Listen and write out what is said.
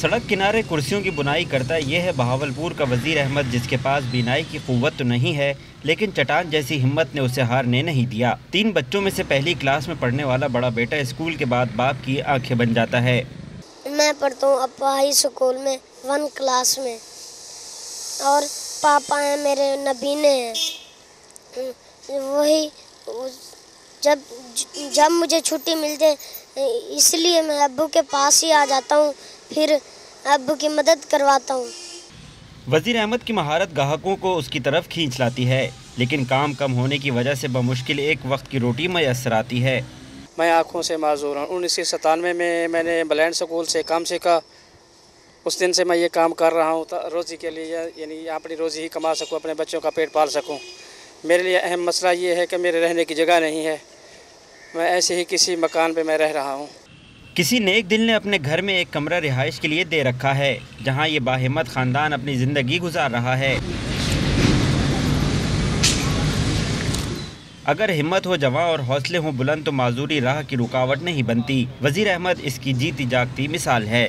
सड़क किनारे कुर्सियों की बुनाई करता ये है बहावलपुर का वजीर अहमद, जिसके पास बीनाई की कुव्वत तो नहीं है, लेकिन चट्टान जैसी हिम्मत ने उसे हारने नहीं दिया। 3 बच्चों में से पहली क्लास में पढ़ने वाला बड़ा बेटा स्कूल के बाद बाप की आंखें बन जाता है। मैं पढ़ता हूँ अपाही स्कूल में 1 क्लास में, और पापा हैं मेरे नबीने हैं। वही जब मुझे छुट्टी मिल जाए इसलिए मैं अब्बू के पास ही आ जाता हूँ, फिर अब्बू की मदद करवाता हूँ। वजीर अहमद की महारत ग्राहकों को उसकी तरफ खींच लाती है, लेकिन काम कम होने की वजह से बमुश्किल एक वक्त की रोटी मैसर आती है। मैं आँखों से माजूर हूँ। 1997 में मैंने ब्लाइंड स्कूल से काम सीखा। उस दिन से मैं ये काम कर रहा हूँ रोज़ी के लिए, यानी अपनी रोज़ी ही कमा सकूँ, अपने बच्चों का पेट पाल सकूँ। मेरे लिए अहम मसला ये है कि मेरे रहने की जगह नहीं है। मैं ऐसे ही किसी मकान पे मैं रह रहा हूँ। किसी नेक दिल ने अपने घर में एक कमरा रिहाइश के लिए दे रखा है, जहाँ ये बाहिम्मत ख़ानदान अपनी ज़िंदगी गुजार रहा है। अगर हिम्मत हो जवां और हौसले हों बुलंद तो माजूरी राह की रुकावट नहीं बनती। वज़ीर अहमद इसकी जीती जागती मिसाल है।